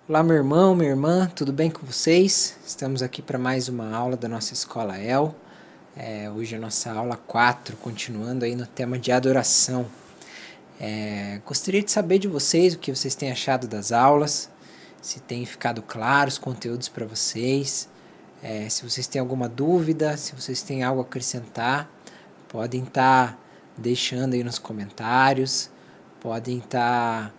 Olá, meu irmão, minha irmã, tudo bem com vocês? Estamos aqui para mais uma aula da nossa escola El. Hoje a nossa aula 4, continuando aí no tema de adoração. Gostaria de saber de vocês o que vocês têm achado das aulas, se tem ficado claro os conteúdos para vocês, se vocês têm alguma dúvida, se vocês têm algo a acrescentar, podem estar deixando aí nos comentários, podem estar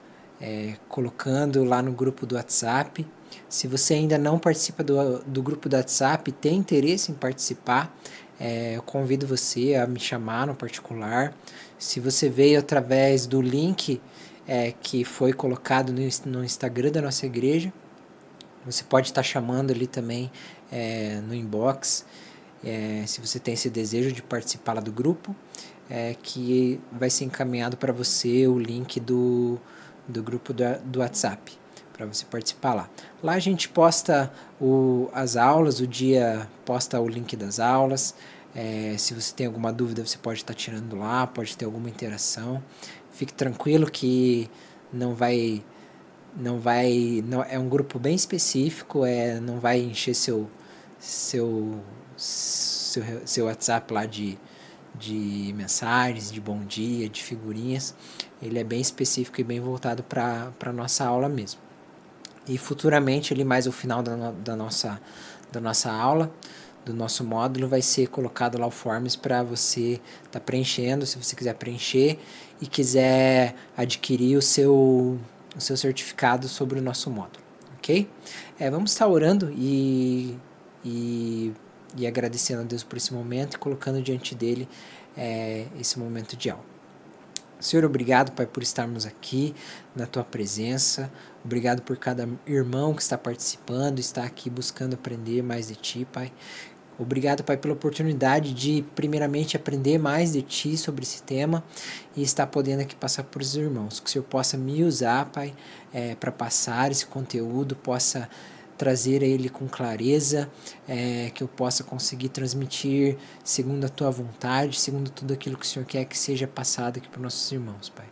colocando lá no grupo do WhatsApp. Se você ainda não participa do grupo do WhatsApp e tem interesse em participar, eu convido você a me chamar no particular. Se você veio através do link que foi colocado no Instagram da nossa igreja, você pode estar chamando ali também no inbox, se você tem esse desejo de participar lá do grupo, que vai ser encaminhado para você o link do grupo do WhatsApp, para você participar lá. Lá a gente posta as aulas, o dia posta o link das aulas. Se você tem alguma dúvida, você pode estar tirando lá, pode ter alguma interação. Fique tranquilo que não vai, não, é um grupo bem específico, não vai encher seu, seu WhatsApp lá de mensagens, de bom dia, de figurinhas. Ele é bem específico e bem voltado para a nossa aula mesmo. E futuramente, ali mais ao final da nossa aula, do nosso módulo, vai ser colocado lá o Forms para você estar preenchendo, se você quiser preencher e quiser adquirir o seu certificado sobre o nosso módulo, ok? Vamos estar orando e agradecendo a Deus por esse momento e colocando diante dele esse momento de aula. Senhor, obrigado, Pai, por estarmos aqui na Tua presença. Obrigado por cada irmão que está participando, está aqui buscando aprender mais de Ti, Pai. Obrigado, Pai, pela oportunidade de, primeiramente, aprender mais de Ti sobre esse tema e estar podendo aqui passar para os irmãos. Que o Senhor possa me usar, Pai, para passar esse conteúdo, possa trazer a ele com clareza, que eu possa conseguir transmitir segundo a Tua vontade, segundo tudo aquilo que o Senhor quer que seja passado aqui para os nossos irmãos, Pai.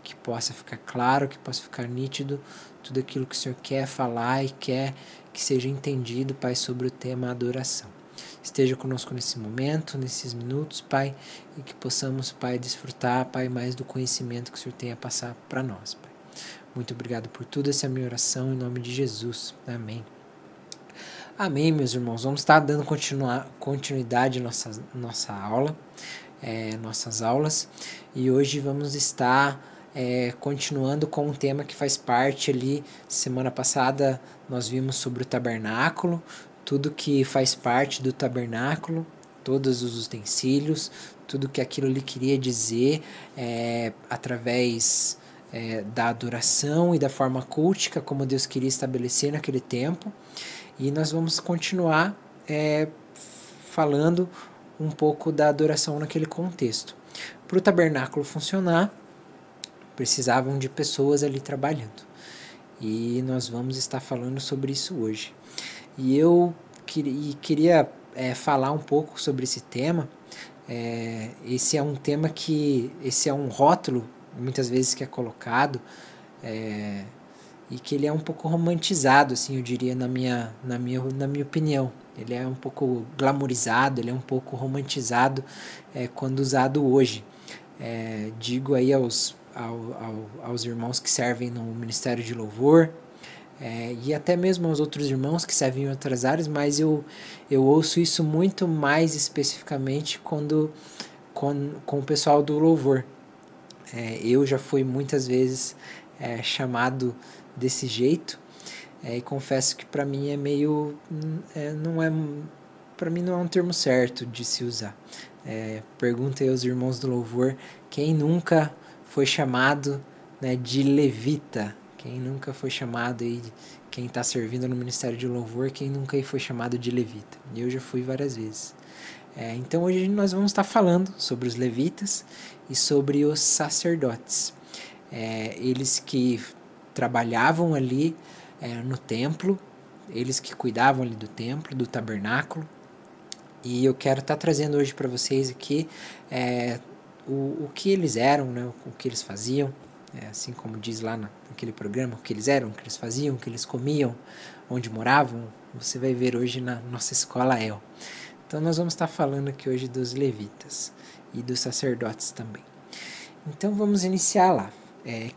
Que possa ficar claro, que possa ficar nítido tudo aquilo que o Senhor quer falar e quer que seja entendido, Pai, sobre o tema adoração. Esteja conosco nesse momento, nesses minutos, Pai, e que possamos, Pai, desfrutar, Pai, mais do conhecimento que o Senhor tem a passar para nós, Pai. Muito obrigado por tudo, essa é a minha oração, em nome de Jesus. Amém. Amém, meus irmãos. Vamos estar dando continuidade à nossa aula, nossas aulas, e hoje vamos estar continuando com um tema que faz parte ali. Semana passada nós vimos sobre o tabernáculo, tudo que faz parte do tabernáculo, todos os utensílios, tudo que aquilo lhe queria dizer através da adoração e da forma cultica como Deus queria estabelecer naquele tempo. E nós vamos continuar falando um pouco da adoração naquele contexto. Para o tabernáculo funcionar, precisavam de pessoas ali trabalhando. E nós vamos estar falando sobre isso hoje. E eu queria falar um pouco sobre esse tema. Esse é um tema esse é um rótulo, muitas vezes, que é colocado, e que ele é um pouco romantizado, assim, eu diria, na minha opinião. Ele é um pouco glamourizado, ele é um pouco romantizado quando usado hoje. Digo aí aos irmãos que servem no Ministério de Louvor, e até mesmo aos outros irmãos que servem em outras áreas, mas eu ouço isso muito mais especificamente com o pessoal do louvor. Eu já fui muitas vezes chamado desse jeito, e confesso que para mim é meio para mim não é um termo certo de se usar. Pergunta aí aos irmãos do louvor quem nunca foi chamado, né, de levita. Quem nunca foi chamado aí, quem está servindo no Ministério de Louvor, quem nunca aí foi chamado de levita? Eu já fui várias vezes. Então hoje nós vamos estar falando sobre os levitas e sobre os sacerdotes. Eles que trabalhavam ali no templo, eles que cuidavam ali do templo, do tabernáculo. E eu quero estar trazendo hoje para vocês aqui o que eles eram, né, o que eles faziam, assim como diz lá naquele programa, o que eles eram, o que eles faziam, o que eles comiam, onde moravam, você vai ver hoje na nossa escola El. Então nós vamos estar falando aqui hoje dos levitas e dos sacerdotes também. Então vamos iniciar lá.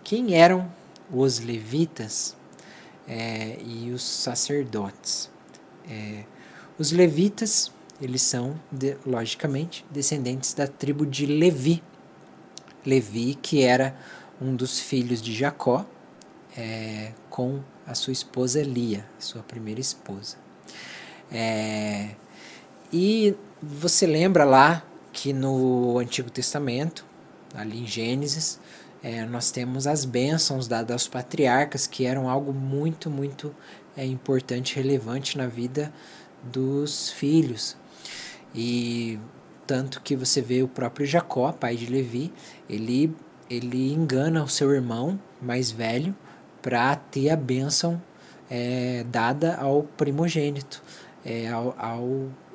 Quem eram os levitas e os sacerdotes? Os levitas, eles são, logicamente, descendentes da tribo de Levi. Levi, que era um dos filhos de Jacó, com a sua esposa Lia, sua primeira esposa. E você lembra lá que no Antigo Testamento, ali em Gênesis, nós temos as bênçãos dadas aos patriarcas, que eram algo muito, muito importante, relevante na vida dos filhos. E tanto que você vê o próprio Jacó, pai de Levi, ele engana o seu irmão mais velho para ter a bênção dada ao primogênito,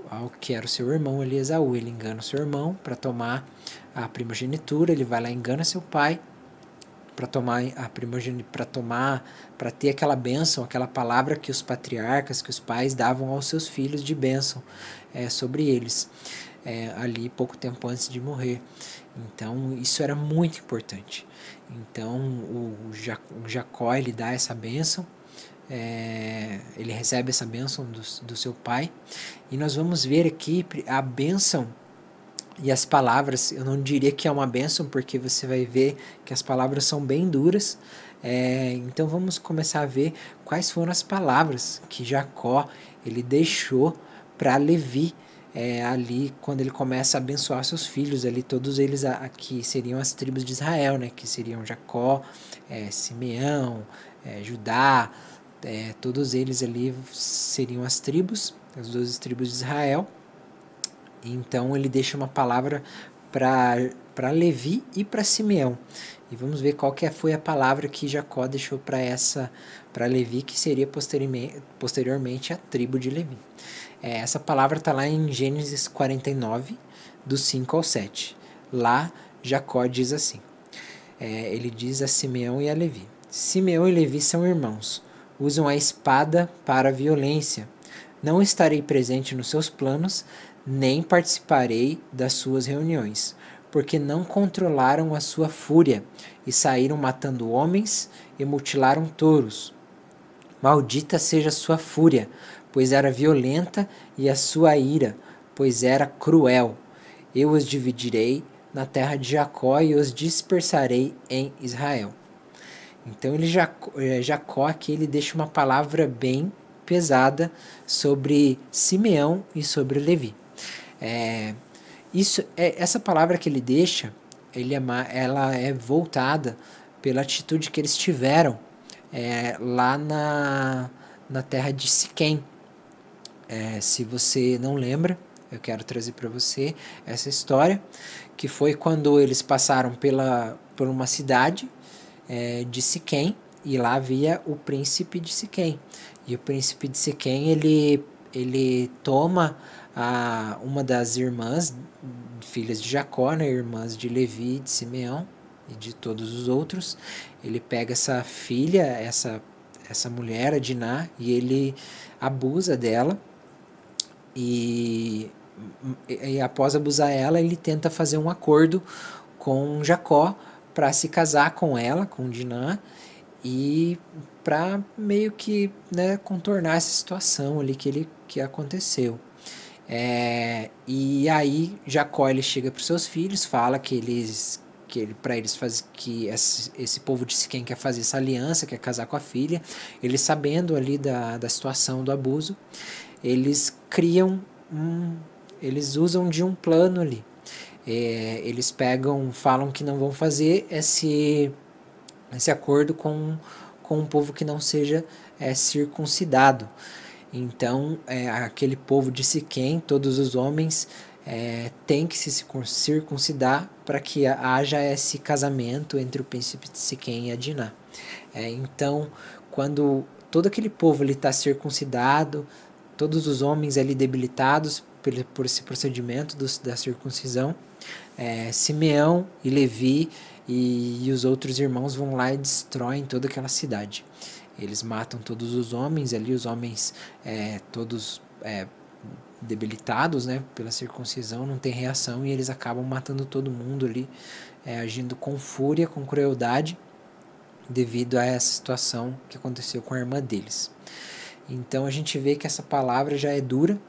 ao que era o seu irmão ali, Esaú. Ele engana o seu irmão para tomar a primogenitura, ele vai lá e engana seu pai para tomar a primogenitura, para ter aquela bênção, aquela palavra que os patriarcas, que os pais davam aos seus filhos de bênção sobre eles, ali pouco tempo antes de morrer. Então isso era muito importante. Então o Jacó, ele dá essa bênção, ele recebe essa bênção do seu pai, e nós vamos ver aqui a bênção e as palavras. Eu não diria que é uma bênção, porque você vai ver que as palavras são bem duras. Então vamos começar a ver quais foram as palavras que Jacó ele deixou para Levi, ali quando ele começa a abençoar seus filhos, ali todos eles aqui seriam as tribos de Israel, né, que seriam Jacó, Simeão, Judá, todos eles ali seriam as 12 tribos de Israel. Então ele deixa uma palavra para Levi e para Simeão. E vamos ver qual que foi a palavra que Jacó deixou para Levi, que seria posteriormente a tribo de Levi. Essa palavra está lá em Gênesis 49, do 5 ao 7. Lá Jacó diz assim, ele diz a Simeão e a Levi: Simeão e Levi são irmãos, usam a espada para a violência. Não estarei presente nos seus planos, nem participarei das suas reuniões, porque não controlaram a sua fúria e saíram matando homens e mutilaram touros. Maldita seja a sua fúria, pois era violenta, e a sua ira, pois era cruel. Eu os dividirei na terra de Jacó e os dispersarei em Israel. Então Jacó aqui ele deixa uma palavra bem pesada sobre Simeão e sobre Levi. Essa palavra que ele deixa, ela é voltada pela atitude que eles tiveram lá na terra de Siquém. Se você não lembra, eu quero trazer para você essa história, que foi quando eles passaram por uma cidade de Siquém, e lá havia o príncipe de Siquém. E o príncipe de Siquém, ele toma uma das irmãs, filhas de Jacó, né, irmãs de Levi, de Simeão e de todos os outros. Ele pega essa filha, essa mulher, a Diná, e ele abusa dela. E após abusar ela, ele tenta fazer um acordo com Jacó para se casar com ela, com Diná, e para meio que, né, contornar essa situação ali que aconteceu. E aí Jacó ele chega para os seus filhos, fala que esse povo de Siquém quer fazer essa aliança, quer casar com a filha. Eles, sabendo ali da situação do abuso, eles eles usam de um plano ali. Eles falam que não vão fazer esse acordo com um povo que não seja circuncidado. Então, aquele povo de Siquém, todos os homens têm que se circuncidar para que haja esse casamento entre o príncipe de Siquém e a Diná. Então, quando todo aquele povo está circuncidado, todos os homens ali debilitados por esse procedimento da circuncisão, Simeão e Levi, e os outros irmãos vão lá e destroem toda aquela cidade. Eles matam todos os homens ali, os homens todos debilitados, né, pela circuncisão, não tem reação e eles acabam matando todo mundo ali, agindo com fúria, com crueldade, devido a essa situação que aconteceu com a irmã deles. Então a gente vê que essa palavra já é dura,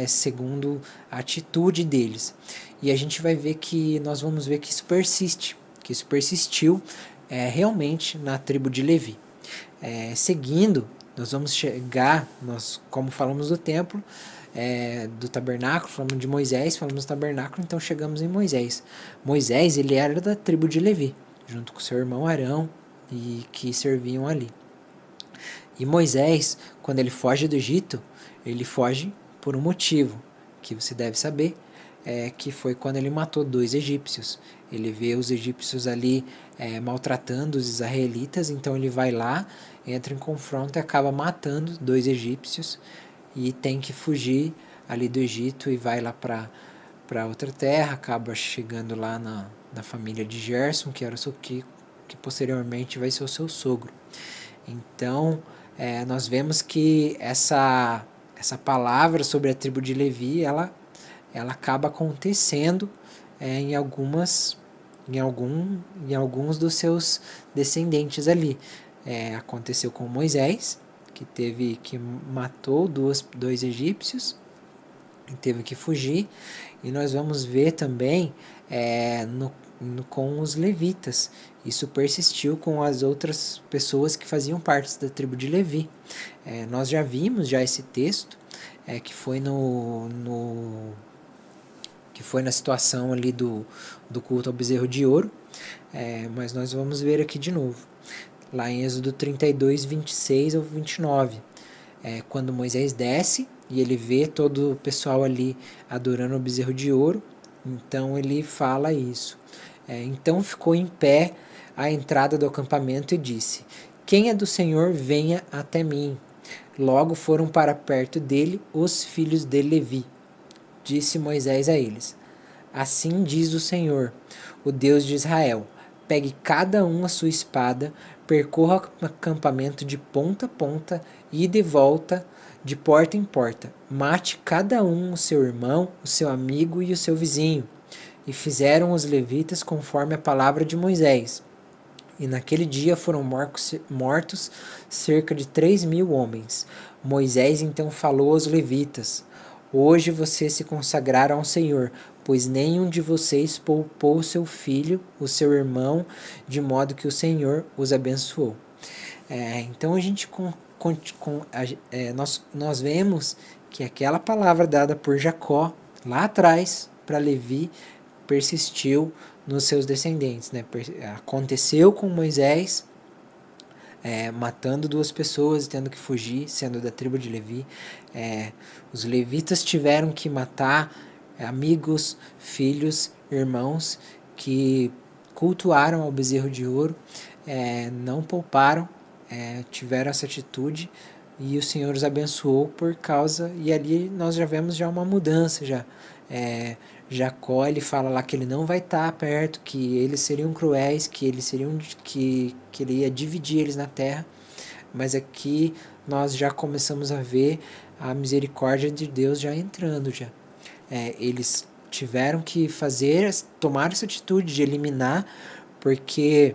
segundo a atitude deles. E a gente vai ver que nós vamos ver que isso persiste, que isso persistiu realmente na tribo de Levi. Seguindo, nós vamos chegar, como falamos do templo, do tabernáculo, falamos de Moisés, falamos do tabernáculo, então chegamos em Moisés. Moisés, ele era da tribo de Levi, junto com seu irmão Arão, e que serviam ali. E Moisés, quando ele foge do Egito, ele foge por um motivo, que você deve saber, que foi quando ele matou 2 egípcios. Ele vê os egípcios ali maltratando os israelitas, então ele vai lá, entra em confronto e acaba matando 2 egípcios e tem que fugir ali do Egito e vai lá para outra terra, acaba chegando lá na família de Gerson, que era o seu que posteriormente vai ser o seu sogro. Então, nós vemos que essa palavra sobre a tribo de Levi, ela acaba acontecendo em alguns dos seus descendentes ali. Aconteceu com Moisés, que matou 2 egípcios e teve que fugir. E nós vamos ver também com os levitas. Isso persistiu com as outras pessoas que faziam parte da tribo de Levi. Nós já vimos esse texto, que foi que foi na situação ali do culto ao bezerro de ouro, mas nós vamos ver aqui de novo, lá em Êxodo 32, 26 ao 29, quando Moisés desce e ele vê todo o pessoal ali adorando o bezerro de ouro, então ele fala isso. Então ficou em pé à entrada do acampamento e disse: quem é do Senhor, venha até mim. Logo foram para perto dele os filhos de Levi. Disse Moisés a eles: assim diz o Senhor, o Deus de Israel: pegue cada um a sua espada, percorra o acampamento de ponta a ponta e de volta, de porta em porta. Mate cada um o seu irmão, o seu amigo e o seu vizinho. E fizeram os levitas conforme a palavra de Moisés. E naquele dia foram mortos cerca de 3.000 homens. Moisés então falou aos levitas: hoje vocês se consagraram ao Senhor, pois nenhum de vocês poupou seu filho, o seu irmão, de modo que o Senhor os abençoou. Então a gente nós vemos que aquela palavra dada por Jacó lá atrás para Levi persistiu nos seus descendentes, né? Aconteceu com Moisés, matando 2 pessoas e tendo que fugir, sendo da tribo de Levi. Os levitas tiveram que matar amigos, filhos, irmãos que cultuaram ao bezerro de ouro, não pouparam, tiveram essa atitude e o Senhor os abençoou por causa, e ali nós já vemos já uma mudança já. Jacó, ele fala lá que ele não vai estar perto, que eles seriam cruéis, que ele ia dividir eles na terra, mas aqui nós já começamos a ver a misericórdia de Deus já entrando já. Eles tiveram que tomar essa atitude de eliminar, porque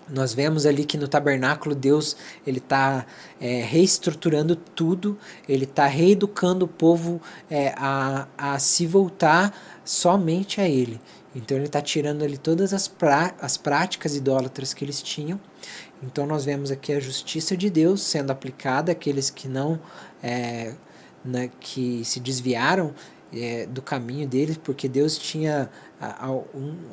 nós vemos ali que no tabernáculo Deus ele está reestruturando tudo, ele está reeducando o povo a se voltar somente a ele. Então ele está tirando ali todas as práticas idólatras que eles tinham. Então nós vemos aqui a justiça de Deus sendo aplicada àqueles que não que se desviaram do caminho deles, porque Deus tinha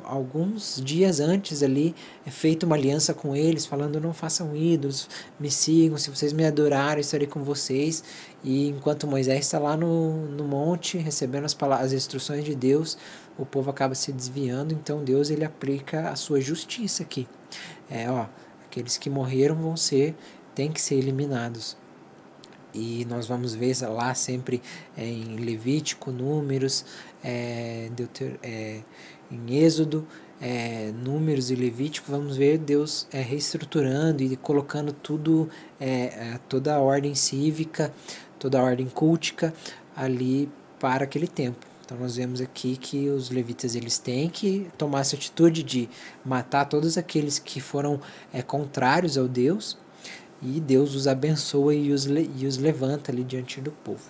alguns dias antes ali feito uma aliança com eles, falando: não façam ídolos, me sigam, se vocês me adorarem, eu estarei com vocês. E enquanto Moisés está lá no monte recebendo as instruções de Deus, o povo acaba se desviando, então Deus ele aplica a sua justiça aqui. Aqueles que morreram têm que ser eliminados. E nós vamos ver lá sempre em Levítico, Números, em Êxodo, Números e Levítico, vamos ver Deus reestruturando e colocando tudo, toda a ordem cívica, toda a ordem cultica ali para aquele tempo. Então nós vemos aqui que os levitas eles têm que tomar essa atitude de matar todos aqueles que foram contrários ao Deus, e Deus os abençoa e os levanta ali diante do povo.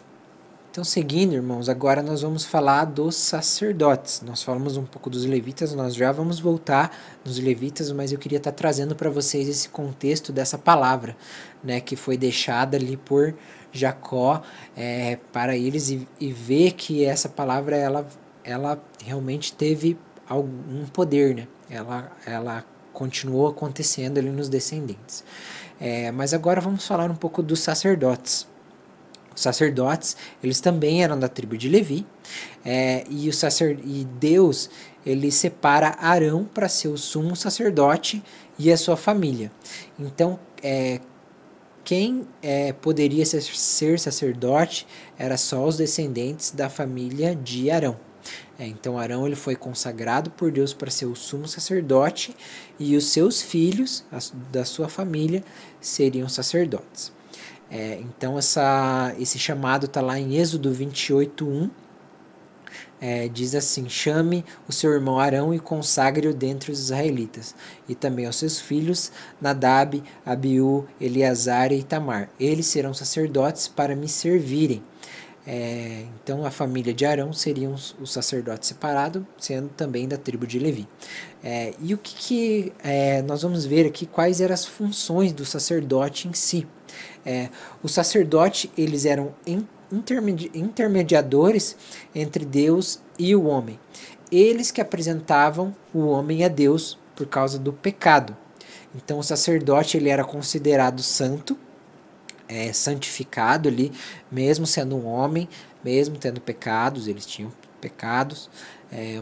Então, seguindo, irmãos, agora nós vamos falar dos sacerdotes. Nós falamos um pouco dos levitas, nós já vamos voltar nos levitas, mas eu queria estar trazendo para vocês esse contexto dessa palavra, né, que foi deixada ali por Jacó para eles, e ver que essa palavra ela realmente teve algum poder, né? Ela continuou acontecendo ali nos descendentes. Mas agora vamos falar um pouco dos sacerdotes. Os sacerdotes, eles também eram da tribo de Levi, e Deus, ele separa Arão para ser o sumo sacerdote e a sua família. Então, quem poderia ser sacerdote era só os descendentes da família de Arão. Então Arão ele foi consagrado por Deus para ser o sumo sacerdote, e os seus filhos, da sua família, seriam sacerdotes. Então esse chamado está lá em Êxodo 28:1. Diz assim: chame o seu irmão Arão e consagre-o dentre os israelitas, e também aos seus filhos Nadab, Abiú, Eleazar e Itamar. Eles serão sacerdotes para me servirem. Então a família de Arão seriam os sacerdotes separados, sendo também da tribo de Levi. E o que nós vamos ver aqui, quais eram as funções do sacerdote em si. Os sacerdotes, eles eram intermediadores entre Deus e o homem. Eles que apresentavam o homem a Deus por causa do pecado. Então o sacerdote ele era considerado santo, santificado ali, mesmo sendo um homem, mesmo tendo pecados, eles tinham pecados,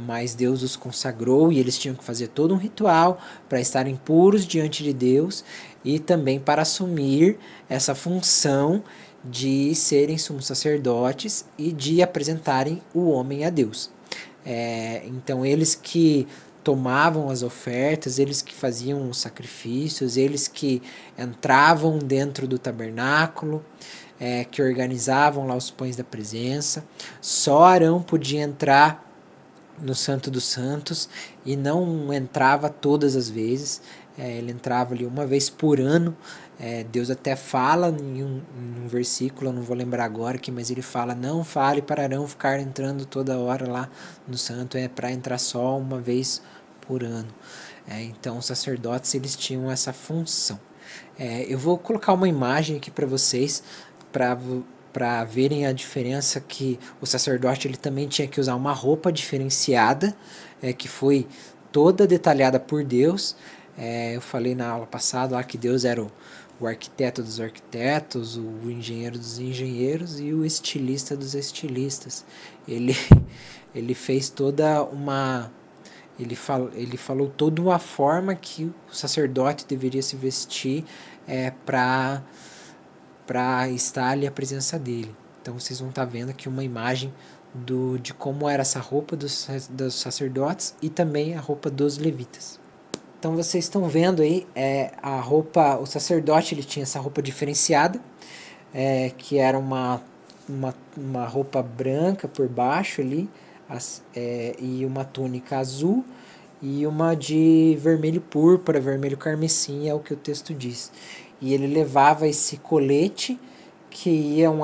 mas Deus os consagrou e eles tinham que fazer todo um ritual para estarem puros diante de Deus, e também para assumir essa função de serem sumos sacerdotes e de apresentarem o homem a Deus. Então eles que tomavam as ofertas, eles que faziam os sacrifícios, eles que entravam dentro do tabernáculo, que organizavam lá os pães da presença. Só Arão podia entrar no Santo dos Santos, e não entrava todas as vezes, ele entrava ali uma vez por ano. Deus até fala em um versículo, eu não vou lembrar agora aqui, mas ele fala: não fale para Arão ficar entrando toda hora lá no santo, para entrar só uma vez por ano. Então os sacerdotes eles tinham essa função. Eu vou colocar uma imagem aqui para vocês, para verem a diferença, que o sacerdote ele também tinha que usar uma roupa diferenciada, que foi toda detalhada por Deus. Eu falei na aula passada lá que Deus era o arquiteto dos arquitetos, o engenheiro dos engenheiros e o estilista dos estilistas. Ele fez toda uma... Ele falou toda uma forma que o sacerdote deveria se vestir para estar ali à presença dele. Então vocês vão estar vendo aqui uma imagem de como era essa roupa dos sacerdotes e também a roupa dos levitas. Então vocês estão vendo aí a roupa, o sacerdote ele tinha essa roupa diferenciada, que era uma roupa branca por baixo ali, e uma túnica azul e uma de vermelho púrpura, vermelho carmesim, é o que o texto diz. E ele levava esse colete que iam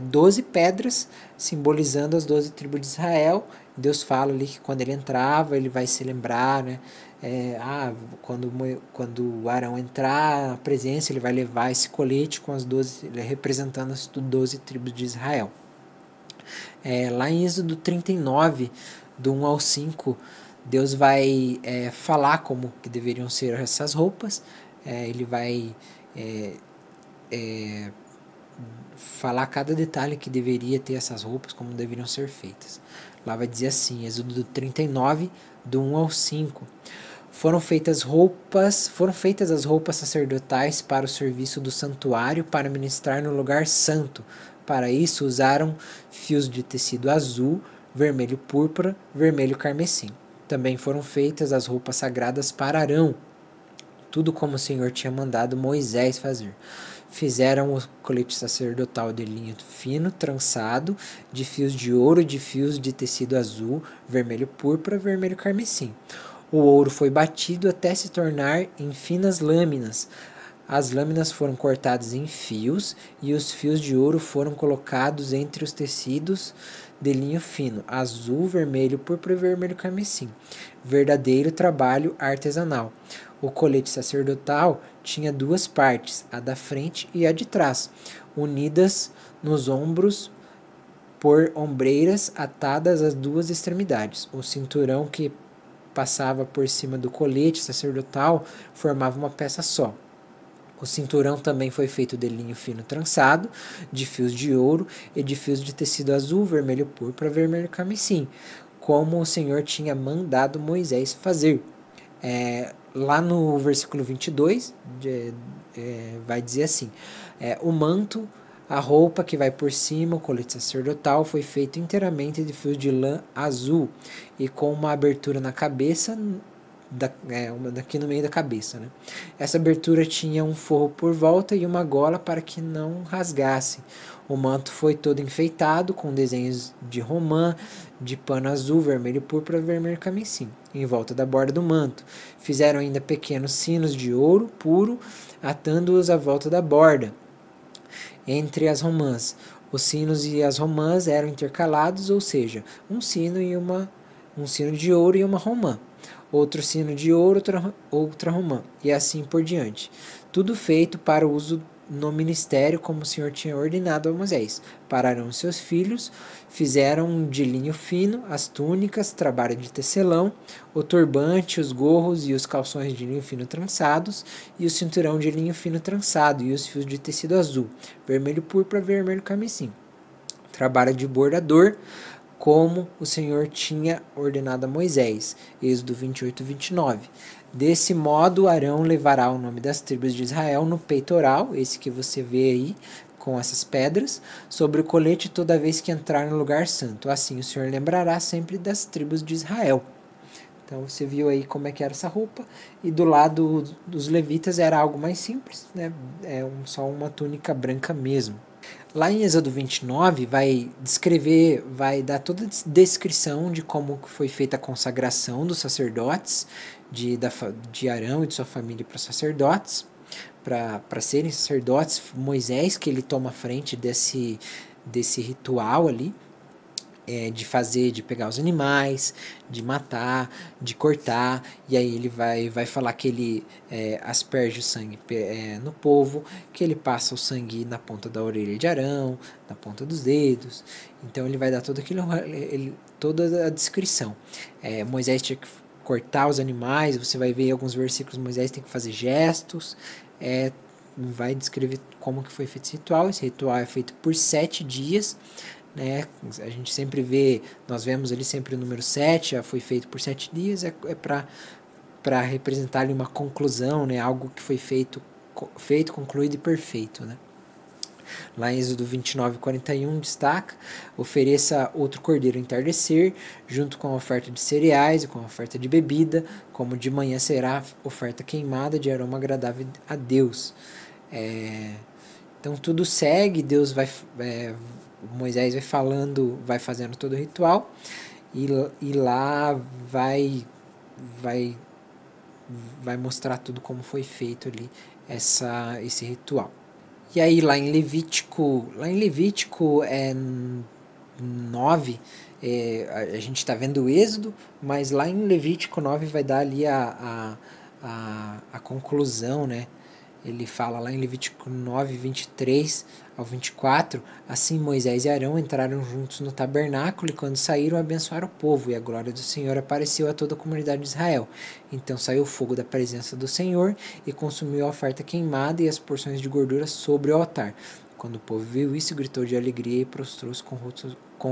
12 pedras, simbolizando as 12 tribos de Israel. Deus fala ali que quando ele entrava, ele vai se lembrar, né? Quando o Arão entrar na presença, ele vai levar esse colete com as 12, representando as 12 tribos de Israel. Lá em Êxodo 39, do 1 ao 5, Deus vai falar como que deveriam ser essas roupas. Ele vai falar cada detalhe que deveria ter essas roupas, como deveriam ser feitas. Lá vai dizer assim, Êxodo 39, do 1 ao 5. Foram feitas as roupas sacerdotais para o serviço do santuário, para ministrar no lugar santo. Para isso usaram fios de tecido azul, vermelho púrpura, vermelho carmesim. Também foram feitas as roupas sagradas para Arão, tudo como o Senhor tinha mandado Moisés fazer. Fizeram o colete sacerdotal de linho fino, trançado, de fios de ouro e de fios de tecido azul, vermelho púrpura, vermelho carmesim. O ouro foi batido até se tornar em finas lâminas. As lâminas foram cortadas em fios e os fios de ouro foram colocados entre os tecidos de linho fino, azul, vermelho púrpura e vermelho carmesim. Verdadeiro trabalho artesanal. O colete sacerdotal tinha duas partes, a da frente e a de trás, unidas nos ombros por ombreiras atadas às duas extremidades. O cinturão que passava por cima do colete sacerdotal formava uma peça só. O cinturão também foi feito de linho fino trançado, de fios de ouro e de fios de tecido azul, vermelho púrpura, vermelho carmesim, como o Senhor tinha mandado Moisés fazer. Lá no versículo 22, vai dizer assim, o manto, a roupa que vai por cima, o colete sacerdotal, foi feito inteiramente de fios de lã azul e com uma abertura na cabeça, aqui no meio da cabeça, né? Essa abertura tinha um forro por volta e uma gola para que não rasgasse. O manto foi todo enfeitado com desenhos de romã, de pano azul, vermelho púrpura, vermelho carmesim, em volta da borda do manto. Fizeram ainda pequenos sinos de ouro puro, atando-os à volta da borda, entre as romãs. Os sinos e as romãs eram intercalados, ou seja, um sino de ouro e uma romã, outro sino de ouro, outra romã, e assim por diante. Tudo feito para o uso no ministério, como o Senhor tinha ordenado a Moisés. Para Arão e seus filhos, fizeram de linho fino as túnicas, trabalho de tecelão, o turbante, os gorros e os calções de linho fino trançados, e o cinturão de linho fino trançado, e os fios de tecido azul, vermelho púrpura, vermelho carmesim. Trabalho de bordador, como o Senhor tinha ordenado a Moisés. Êxodo 28, 29. Desse modo, Arão levará o nome das tribos de Israel no peitoral, esse que você vê aí, com essas pedras, sobre o colete toda vez que entrar no lugar santo. Assim, o Senhor lembrará sempre das tribos de Israel. Então, você viu aí como é que era essa roupa. E do lado dos levitas era algo mais simples, né? Só uma túnica branca mesmo. Lá em Êxodo 29 vai dar toda a descrição de como foi feita a consagração dos sacerdotes, de Arão e de sua família para os sacerdotes, para serem sacerdotes. Moisés, que ele toma a frente desse ritual ali, de pegar os animais, de matar, de cortar, e aí ele vai falar que ele asperge o sangue no povo, que ele passa o sangue na ponta da orelha de Arão, na ponta dos dedos. Então ele vai dar toda a descrição. Moisés tinha que cortar os animais, você vai ver alguns versículos, Moisés tem que fazer gestos, vai descrever como que foi feito esse ritual. Esse ritual é feito por 7 dias, né? A gente sempre nós vemos ali sempre o número 7, já foi feito por 7 dias, para representar ali uma conclusão, né? Algo que foi feito, concluído e perfeito, né? Lá em Êxodo 29, 41 destaca: ofereça outro cordeiro entardecer, junto com a oferta de cereais e com a oferta de bebida, como de manhã será oferta queimada de aroma agradável a Deus. Então tudo segue, Moisés vai fazendo todo o ritual, e lá vai mostrar tudo como foi feito ali esse ritual. E aí lá em Levítico 9, a gente está vendo o Êxodo, mas lá em Levítico 9 vai dar ali a conclusão, né? Ele fala lá em Levítico 9, 23 ao 24, assim Moisés e Arão entraram juntos no tabernáculo, e quando saíram abençoaram o povo, e a glória do Senhor apareceu a toda a comunidade de Israel. Então saiu o fogo da presença do Senhor e consumiu a oferta queimada e as porções de gordura sobre o altar. Quando o povo viu isso, gritou de alegria e prostrou-se com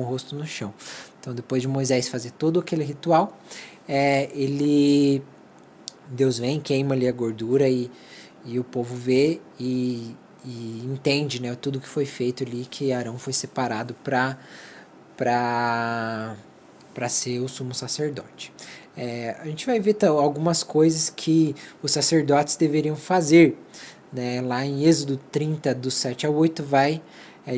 o rosto no chão. Então, depois de Moisés fazer todo aquele ritual, Deus vem, queima ali a gordura, e o povo vê e entende, né, tudo que foi feito ali, que Arão foi separado para ser o sumo sacerdote. a gente vai ver algumas coisas que os sacerdotes deveriam fazer, né? Lá em Êxodo 30, do 7 ao 8, vai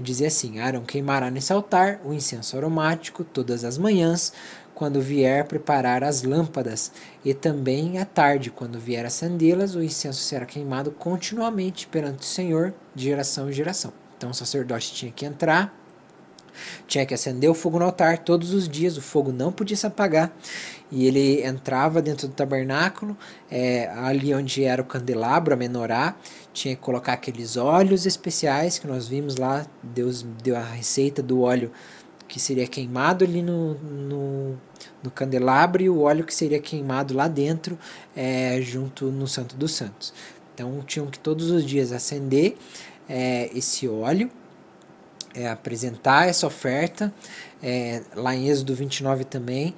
dizer assim: Arão queimará nesse altar o incenso aromático todas as manhãs, quando vier preparar as lâmpadas, e também à tarde, quando vier acendê-las, o incenso será queimado continuamente perante o Senhor, de geração em geração. Então o sacerdote tinha que entrar, tinha que acender o fogo no altar todos os dias, o fogo não podia se apagar, e ele entrava dentro do tabernáculo, ali onde era o candelabro, a menorá, tinha que colocar aqueles óleos especiais que nós vimos lá. Deus deu a receita do óleo que seria queimado ali no candelabro, e o óleo que seria queimado lá dentro, junto no Santo dos Santos. Então tinham que todos os dias acender esse óleo, apresentar essa oferta, lá em Êxodo 29 também,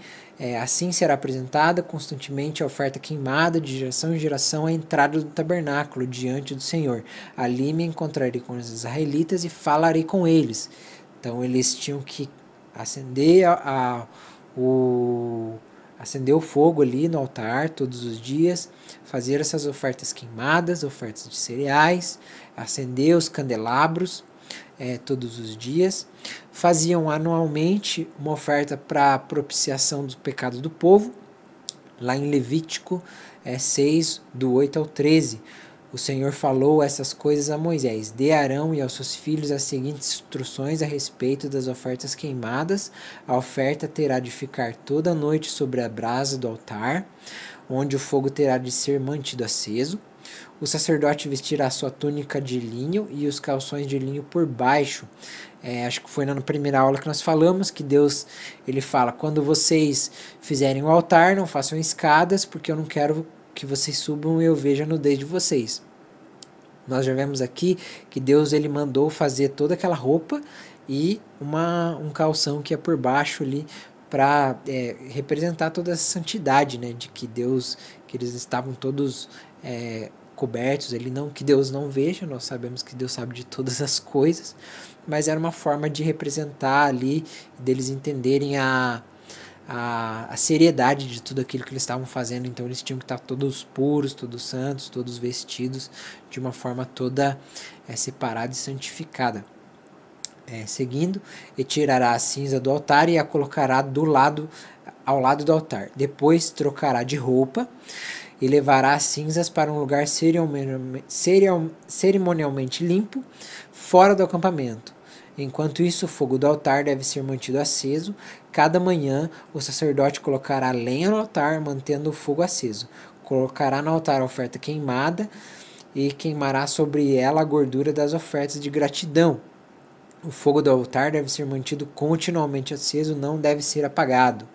assim será apresentada constantemente a oferta queimada de geração em geração à entrada do tabernáculo diante do Senhor. Ali me encontrarei com os israelitas e falarei com eles. Então eles tinham que acender acender o fogo ali no altar todos os dias, fazer essas ofertas queimadas, ofertas de cereais, acender os candelabros todos os dias. Faziam anualmente uma oferta para propiciação dos pecados do povo, lá em Levítico 6, do 8 ao 13. O Senhor falou essas coisas a Moisés: dê a Arão e aos seus filhos as seguintes instruções a respeito das ofertas queimadas. A oferta terá de ficar toda a noite sobre a brasa do altar, onde o fogo terá de ser mantido aceso. O sacerdote vestirá sua túnica de linho e os calções de linho por baixo. Acho que foi na primeira aula que nós falamos que Deus, ele fala: quando vocês fizerem o altar, não façam escadas, porque eu não quero que vocês subam e eu veja a nudez de vocês. Nós já vemos aqui que Deus, ele mandou fazer toda aquela roupa e um calção que é por baixo ali, para representar toda essa santidade, né, de que Deus, que eles estavam todos cobertos, ele não, que Deus não veja. Nós sabemos que Deus sabe de todas as coisas, mas era uma forma de representar ali, deles entenderem a seriedade de tudo aquilo que eles estavam fazendo. Então eles tinham que estar todos puros, todos santos, todos vestidos de uma forma toda separada e santificada. Seguindo, e tirará a cinza do altar e a colocará ao lado do altar. Depois trocará de roupa e levará as cinzas para um lugar cerimonialmente limpo, fora do acampamento. Enquanto isso, o fogo do altar deve ser mantido aceso. Cada manhã, o sacerdote colocará lenha no altar, mantendo o fogo aceso. Colocará no altar a oferta queimada e queimará sobre ela a gordura das ofertas de gratidão. O fogo do altar deve ser mantido continuamente aceso, não deve ser apagado.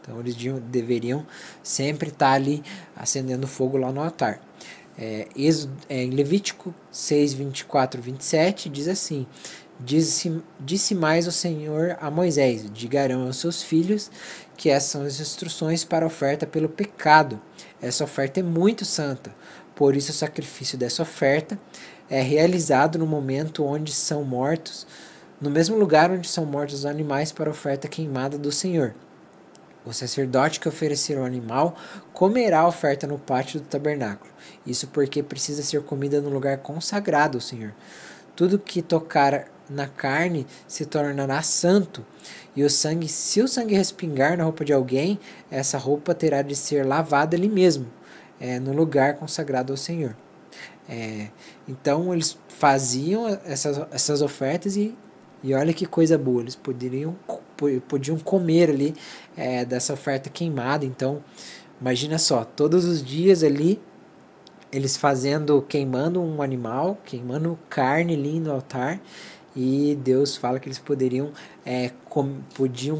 Então eles deveriam sempre estar ali acendendo fogo lá no altar. Em Levítico 6, 24, 27 diz assim: Disse mais o Senhor a Moisés: diga a Arão aos seus filhos que essas são as instruções para a oferta pelo pecado. Essa oferta é muito santa, por isso o sacrifício dessa oferta é realizado no momento onde são mortos, no mesmo lugar onde são mortos os animais para a oferta queimada do Senhor. O sacerdote que oferecer o animal comerá a oferta no pátio do tabernáculo. Isso porque precisa ser comida no lugar consagrado ao Senhor. Tudo que tocar na carne se tornará santo, e o sangue, se o sangue respingar na roupa de alguém, essa roupa terá de ser lavada ali mesmo, no lugar consagrado ao Senhor. Então eles faziam essas ofertas e olha que coisa boa, eles podiam comer ali dessa oferta queimada. Então imagina só, todos os dias ali eles queimando um animal, queimando carne ali no altar, e Deus fala que eles podiam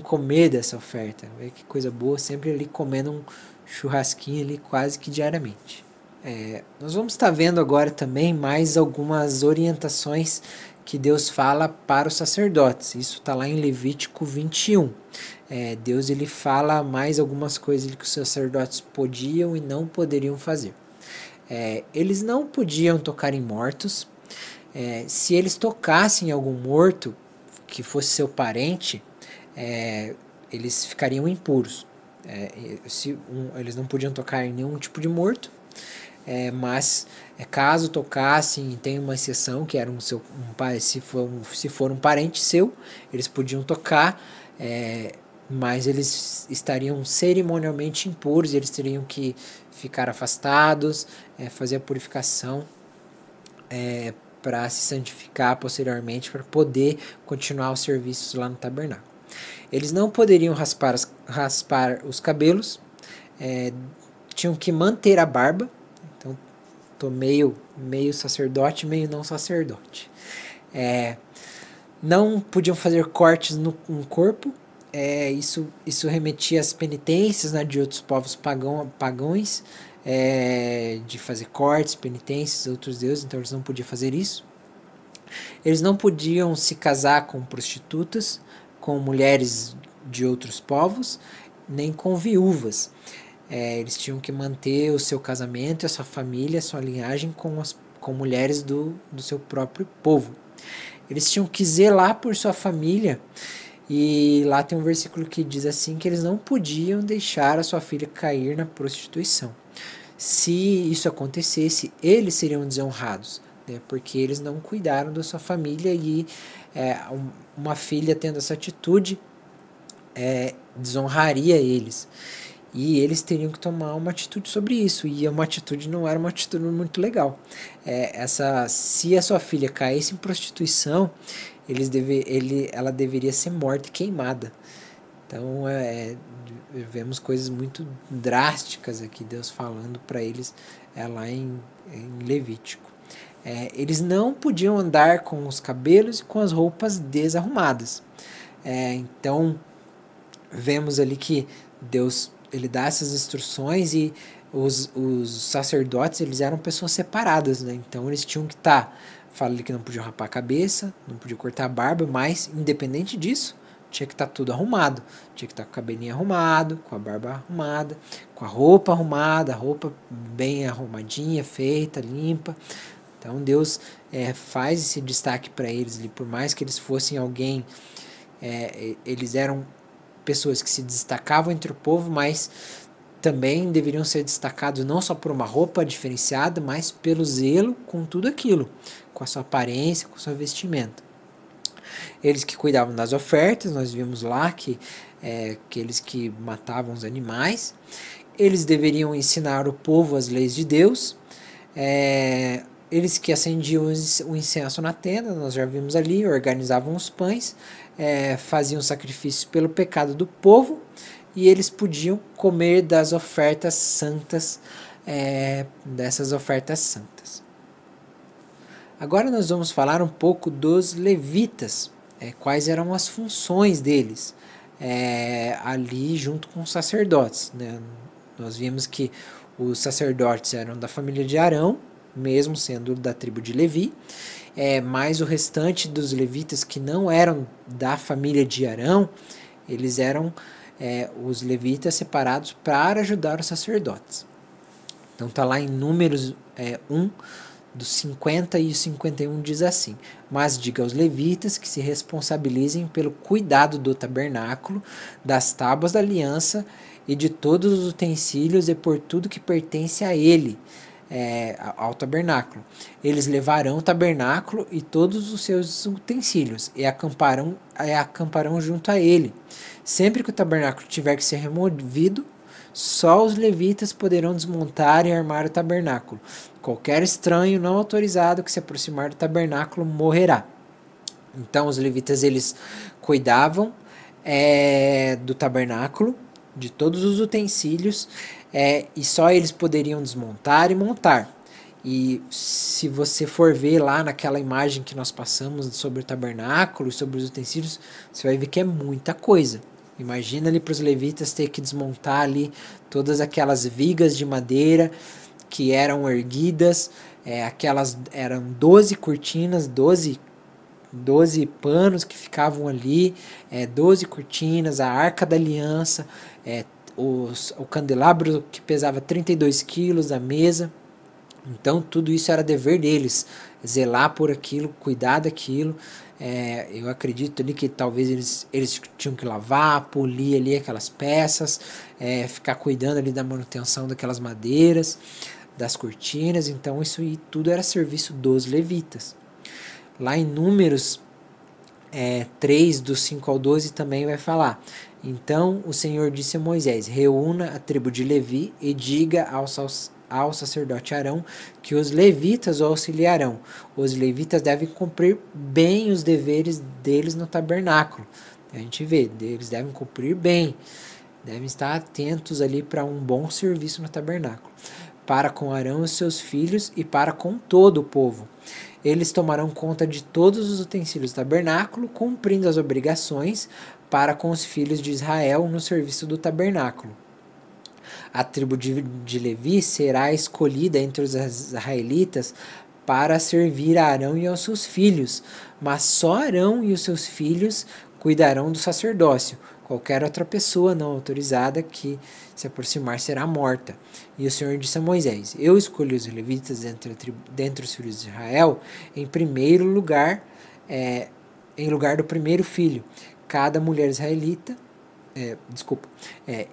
comer dessa oferta. Vê que coisa boa, sempre ali comendo um churrasquinho ali quase que diariamente. Nós vamos estar vendo agora também mais algumas orientações que Deus fala para os sacerdotes. Isso está lá em Levítico 21. Deus, ele fala mais algumas coisas que os sacerdotes podiam e não poderiam fazer. Eles não podiam tocar em mortos. Se eles tocassem em algum morto que fosse seu parente, eles ficariam impuros. Eles não podiam tocar em nenhum tipo de morto, mas caso tocassem, tem uma exceção que era se for um parente seu, eles podiam tocar, mas eles estariam cerimonialmente impuros, eles teriam que ficar afastados, fazer a purificação para se santificar posteriormente, para poder continuar os serviços lá no tabernáculo. Eles não poderiam raspar os cabelos, tinham que manter a barba. Então, estou meio sacerdote, meio não sacerdote. Não podiam fazer cortes no corpo. Isso remetia às penitências, né, de outros povos pagãos, de fazer cortes, penitências, outros deuses, então eles não podiam fazer isso. Eles não podiam se casar com prostitutas, com mulheres de outros povos, nem com viúvas. Eles tinham que manter o seu casamento, a sua família, a sua linhagem com mulheres do seu próprio povo. Eles tinham que zelar por sua família, e lá tem um versículo que diz assim, que eles não podiam deixar a sua filha cair na prostituição. Se isso acontecesse, eles seriam desonrados, né, porque eles não cuidaram da sua família, e uma filha tendo essa atitude desonraria eles. E eles teriam que tomar uma atitude sobre isso, e uma atitude não era uma atitude muito legal. Se a sua filha caísse em prostituição, ela deveria ser morta e queimada. Então, vemos coisas muito drásticas aqui, Deus falando para eles lá em Levítico. Eles não podiam andar com os cabelos e com as roupas desarrumadas. Então, vemos ali que Deus ele dá essas instruções, e os sacerdotes eles eram pessoas separadas, né? Então eles tinham que fala ali que não podiam rapar a cabeça, não podiam cortar a barba, mas independente disso, tinha que estar tudo arrumado, tinha que estar com o cabelinho arrumado, com a barba arrumada, com a roupa arrumada, a roupa bem arrumadinha, feita, limpa. Então Deus faz esse destaque para eles, por mais que eles fossem alguém, eles eram pessoas que se destacavam entre o povo, mas também deveriam ser destacados não só por uma roupa diferenciada, mas pelo zelo com tudo aquilo, com a sua aparência, com a sua vestimenta. Eles que cuidavam das ofertas, nós vimos lá que aqueles que matavam os animais, eles deveriam ensinar o povo as leis de Deus, eles que acendiam o incenso na tenda, nós já vimos ali, organizavam os pães, faziam sacrifícios pelo pecado do povo, e eles podiam comer das ofertas santas, dessas ofertas santas. Agora nós vamos falar um pouco dos levitas, quais eram as funções deles, ali junto com os sacerdotes, né? Nós vimos que os sacerdotes eram da família de Arão, mesmo sendo da tribo de Levi, mas o restante dos levitas que não eram da família de Arão, eles eram os levitas separados para ajudar os sacerdotes. Então está lá em Números 1, dos 50 e 51, diz assim: mas diga aos levitas que se responsabilizem pelo cuidado do tabernáculo, das tábuas da aliança e de todos os utensílios e por tudo que pertence a ele, ao tabernáculo. Eles levarão o tabernáculo e todos os seus utensílios e acamparão junto a ele. Sempre que o tabernáculo tiver que ser removido, só os levitas poderão desmontar e armar o tabernáculo. Qualquer estranho não autorizado que se aproximar do tabernáculo morrerá. Então os levitas eles cuidavam do tabernáculo, de todos os utensílios, e só eles poderiam desmontar e montar. E se você for ver lá naquela imagem que nós passamos sobre o tabernáculo, sobre os utensílios, você vai ver que é muita coisa. Imagina ali para os levitas ter que desmontar ali todas aquelas vigas de madeira que eram erguidas, aquelas eram 12 cortinas, 12 panos que ficavam ali, 12 cortinas, a arca da aliança, o candelabro que pesava 32 quilos, a mesa. Então tudo isso era dever deles, zelar por aquilo, cuidar daquilo, Eu acredito ali que talvez eles tinham que lavar, polir ali aquelas peças, ficar cuidando ali da manutenção daquelas madeiras, das cortinas. Então isso aí tudo era serviço dos levitas. Lá em Números 3, do 5 ao 12 também vai falar: então o Senhor disse a Moisés: reúna a tribo de Levi e diga ao sacerdote Arão que os levitas o auxiliarão. Os levitas devem cumprir bem os deveres deles no tabernáculo. A gente vê, eles devem cumprir bem, devem estar atentos ali para um bom serviço no tabernáculo, para com Arão e seus filhos e para com todo o povo. Eles tomarão conta de todos os utensílios do tabernáculo, cumprindo as obrigações para com os filhos de Israel no serviço do tabernáculo. A tribo de Levi será escolhida entre os israelitas para servir a Arão e aos seus filhos, mas só Arão e os seus filhos cuidarão do sacerdócio. Qualquer outra pessoa não autorizada que se aproximar será morta. E o Senhor disse a Moisés: eu escolhi os levitas dentre os filhos de Israel em primeiro lugar, em lugar do primeiro filho. Cada mulher israelita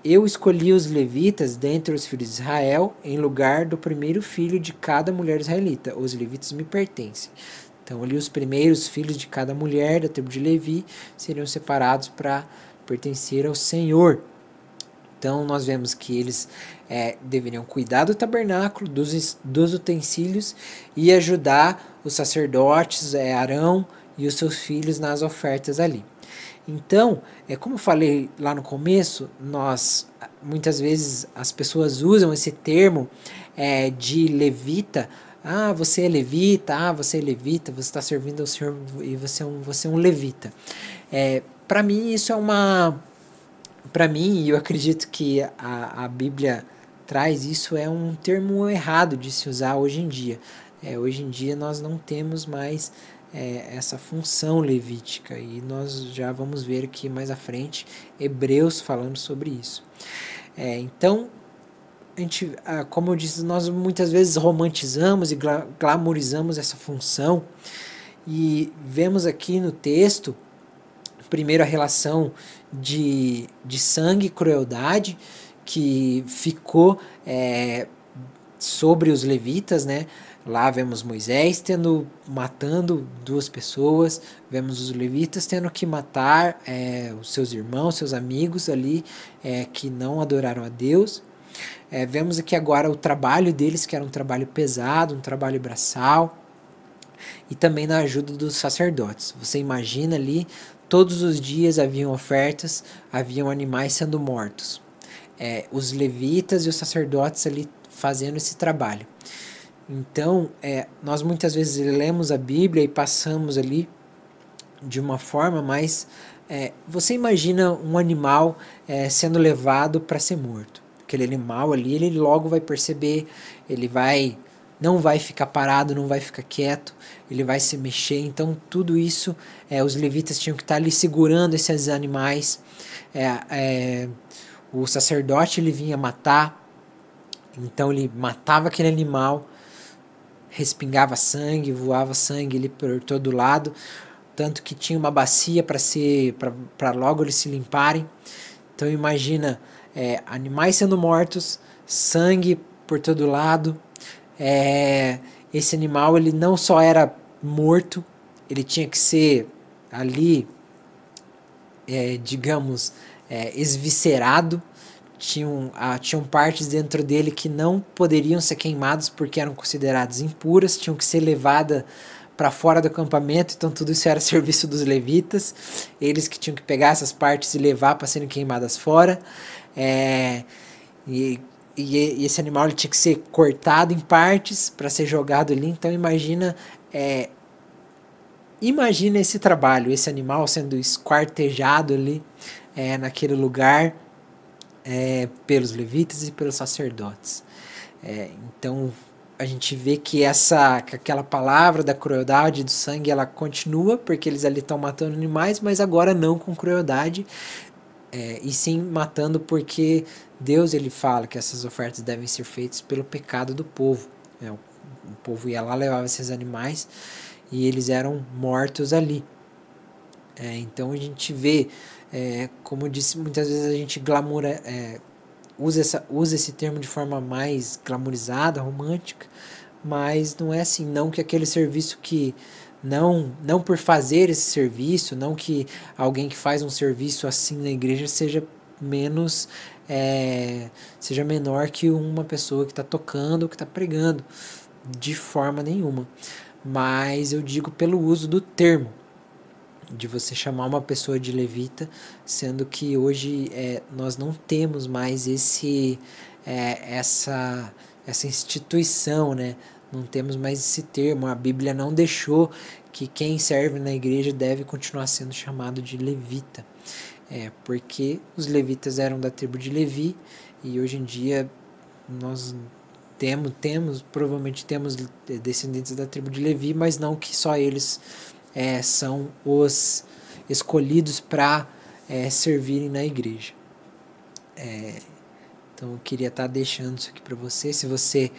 eu escolhi os levitas dentre os filhos de Israel em lugar do primeiro filho de cada mulher israelita. Os levitas me pertencem. Então ali os primeiros filhos de cada mulher da tribo de Levi seriam separados para pertencer ao Senhor. Então nós vemos que eles deveriam cuidar do tabernáculo, dos utensílios e ajudar os sacerdotes, Arão e os seus filhos nas ofertas ali. Então, como eu falei lá no começo, muitas vezes as pessoas usam esse termo de levita. Ah, você é levita, você está servindo ao Senhor e você é um levita. Para mim, isso é Para mim, eu acredito que a Bíblia traz isso, é um termo errado de se usar hoje em dia. Hoje em dia nós não temos mais essa função levítica, e nós já vamos ver aqui mais à frente Hebreus falando sobre isso. Então, como eu disse, nós muitas vezes romantizamos e glamorizamos essa função, e vemos aqui no texto, primeiro, a relação de sangue e crueldade que ficou sobre os levitas, né? Lá vemos Moisés matando 2 pessoas, vemos os levitas tendo que matar os seus irmãos, seus amigos ali, que não adoraram a Deus. Vemos aqui agora o trabalho deles, que era um trabalho pesado, um trabalho braçal, e também na ajuda dos sacerdotes. Você imagina ali, todos os dias haviam ofertas, haviam animais sendo mortos. Os levitas e os sacerdotes ali fazendo esse trabalho. Então, nós muitas vezes lemos a Bíblia e passamos ali de uma forma, mas você imagina um animal sendo levado para ser morto. Aquele animal ali, ele logo vai perceber, não vai ficar parado, não vai ficar quieto, ele vai se mexer. Então, tudo isso, os levitas tinham que estar ali segurando esses animais. O sacerdote, ele vinha matar, então ele matava aquele animal, respingava sangue, voava sangue ali por todo lado, tanto que tinha uma bacia para logo eles se limparem. Então imagina, animais sendo mortos, sangue por todo lado. Esse animal, ele não só era morto, ele tinha que ser ali, digamos, esviscerado. Tinham partes dentro dele que não poderiam ser queimadas porque eram consideradas impuras, tinham que ser levadas para fora do acampamento. Então tudo isso era serviço dos levitas, eles que tinham que pegar essas partes e levar para serem queimadas fora. E esse animal, ele tinha que ser cortado em partes para ser jogado ali. Então imagina esse trabalho, esse animal sendo esquartejado ali naquele lugar, pelos levitas e pelos sacerdotes. Então a gente vê que aquela palavra da crueldade, do sangue, ela continua, porque eles ali estão matando animais, mas agora não com crueldade, e sim matando porque Deus, ele fala que essas ofertas devem ser feitas pelo pecado do povo. O povo ia lá, levava esses animais e eles eram mortos ali. Então a gente vê, como eu disse, muitas vezes a gente glamoura, usa esse termo de forma mais glamourizada, romântica, mas não é assim, não que aquele serviço que não por fazer esse serviço, não que alguém que faz um serviço assim na igreja seja menos, seja menor que uma pessoa que está tocando, que está pregando, de forma nenhuma. Mas eu digo pelo uso do termo, de você chamar uma pessoa de levita, sendo que hoje nós não temos mais essa instituição, né? Não temos mais esse termo. A Bíblia não deixou que quem serve na igreja deve continuar sendo chamado de levita, porque os levitas eram da tribo de Levi e hoje em dia nós provavelmente temos descendentes da tribo de Levi, mas não que só eles são os escolhidos para servirem na igreja. Então eu queria estar deixando isso aqui para você. Se você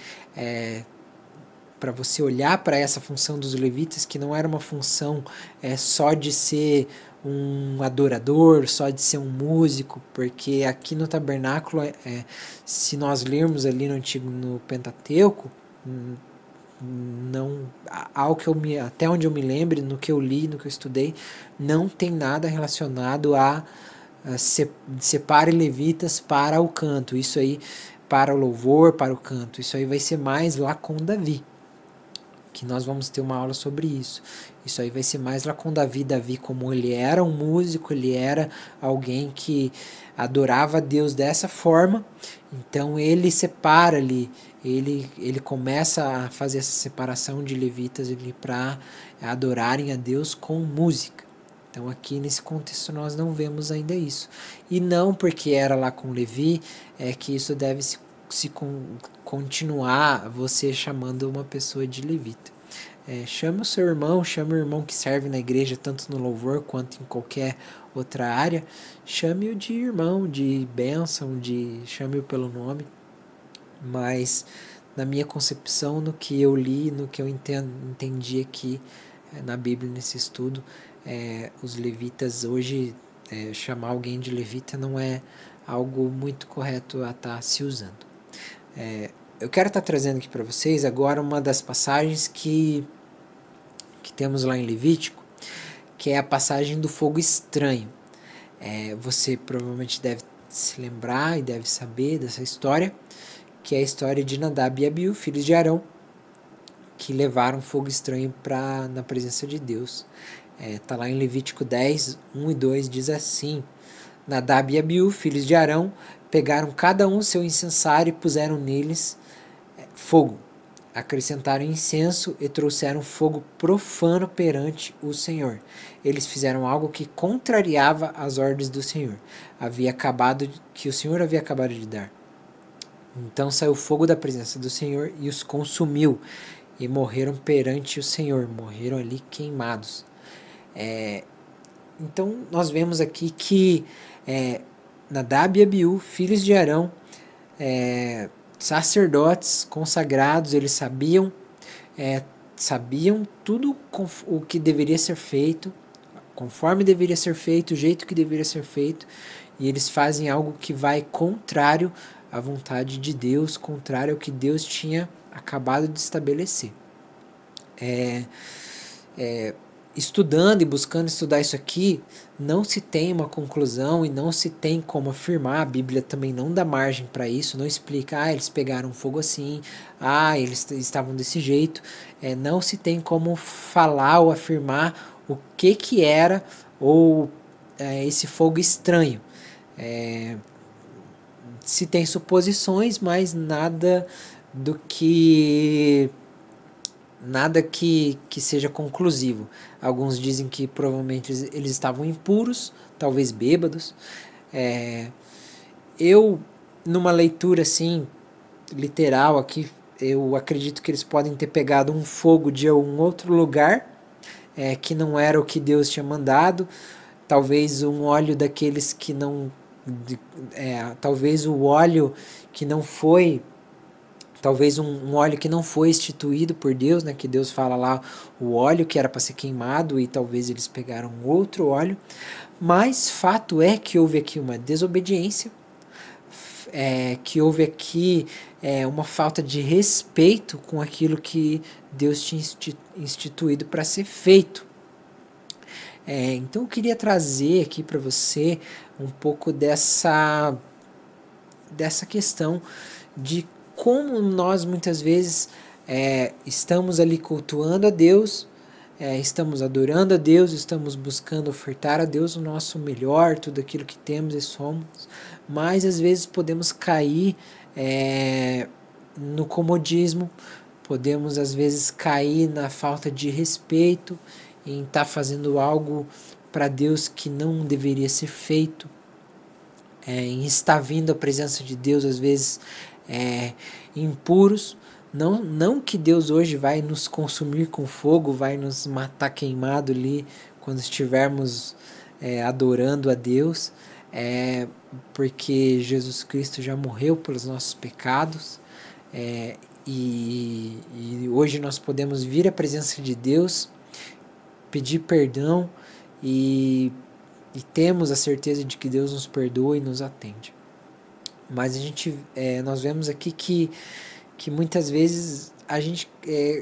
para você olhar para essa função dos levitas, que não era uma função só de ser um adorador, só de ser um músico, porque aqui no tabernáculo, se nós lermos ali no Pentateuco, não, até onde eu me lembre, no que eu li, no que eu estudei, não tem nada relacionado a separe levitas para o canto, isso aí, para o louvor, para o canto, isso aí vai ser mais lá com Davi, que nós vamos ter uma aula sobre isso. Isso aí vai ser mais lá com Davi. Davi, como ele era um músico, ele era alguém que adorava a Deus dessa forma, então ele separa ali, ele começa a fazer essa separação de levitas para adorarem a Deus com música. Então aqui nesse contexto nós não vemos ainda isso. E não porque era lá com Levi, que isso deve se continuar você chamando uma pessoa de levita. Chame o seu irmão, chame o irmão que serve na igreja, tanto no louvor quanto em qualquer outra área. Chame-o de irmão, de bênção, chame-o pelo nome. Mas na minha concepção, no que eu li, no que eu entendi aqui na Bíblia, nesse estudo, os levitas hoje, chamar alguém de levita não é algo muito correto a estar se usando. Eu quero estar trazendo aqui para vocês agora uma das passagens que temos lá em Levítico, que é a passagem do fogo estranho. Você provavelmente deve se lembrar e deve saber dessa história, que é a história de Nadab e Abiú, filhos de Arão, que levaram fogo estranho na presença de Deus. Está lá em Levítico 10, 1 e 2, diz assim: Nadab e Abiú, filhos de Arão, pegaram cada um seu incensário e puseram neles fogo. Acrescentaram incenso e trouxeram fogo profano perante o Senhor. Eles fizeram algo que contrariava as ordens do Senhor, que o Senhor havia acabado de dar. Então saiu fogo da presença do Senhor e os consumiu, e morreram perante o Senhor, morreram ali queimados. Então nós vemos aqui que Nadab e Abiú, filhos de Arão, sacerdotes consagrados, eles sabiam tudo o que deveria ser feito, conforme deveria ser feito, o jeito que deveria ser feito, e eles fazem algo que vai contrário à vontade de Deus, contrário ao que Deus tinha acabado de estabelecer. Estudando e buscando estudar isso aqui, não se tem uma conclusão e não se tem como afirmar. A Bíblia também não dá margem para isso, não explica, eles pegaram fogo assim, eles estavam desse jeito. Não se tem como falar ou afirmar o que era ou esse fogo estranho. Se tem suposições, mas nada que seja conclusivo. Alguns dizem que provavelmente eles estavam impuros, talvez bêbados. Eu, numa leitura assim, literal aqui, eu acredito que eles podem ter pegado um fogo de um outro lugar, que não era o que Deus tinha mandado. Talvez um óleo daqueles que não... talvez o óleo que não foi... talvez um óleo que não foi instituído por Deus, né? Que Deus fala lá o óleo que era para ser queimado e talvez eles pegaram outro óleo. Mas fato é que houve aqui uma desobediência, que houve aqui uma falta de respeito com aquilo que Deus tinha instituído para ser feito. Então eu queria trazer aqui para você um pouco dessa questão de como nós muitas vezes estamos ali cultuando a Deus, estamos adorando a Deus, estamos buscando ofertar a Deus o nosso melhor, tudo aquilo que temos e somos, mas às vezes podemos cair no comodismo, podemos às vezes cair na falta de respeito, em estar fazendo algo para Deus que não deveria ser feito, em estar vindo à presença de Deus às vezes impuros. Não que Deus hoje vai nos consumir com fogo, vai nos matar queimado ali quando estivermos adorando a Deus, porque Jesus Cristo já morreu pelos nossos pecados, e hoje nós podemos vir à presença de Deus, pedir perdão e temos a certeza de que Deus nos perdoa e nos atende. Mas nós vemos aqui que muitas vezes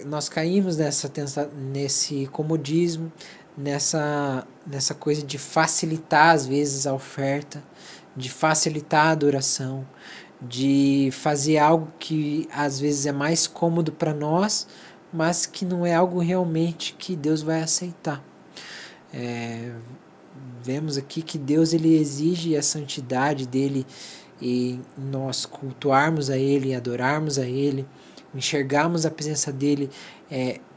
nós caímos nesse comodismo, nessa coisa de facilitar às vezes a oferta, de facilitar a adoração, de fazer algo que às vezes é mais cômodo para nós, mas que não é algo realmente que Deus vai aceitar. Vemos aqui que Deus ele exige a santidade dele, e nós cultuarmos a Ele, adorarmos a Ele, enxergarmos a presença dEle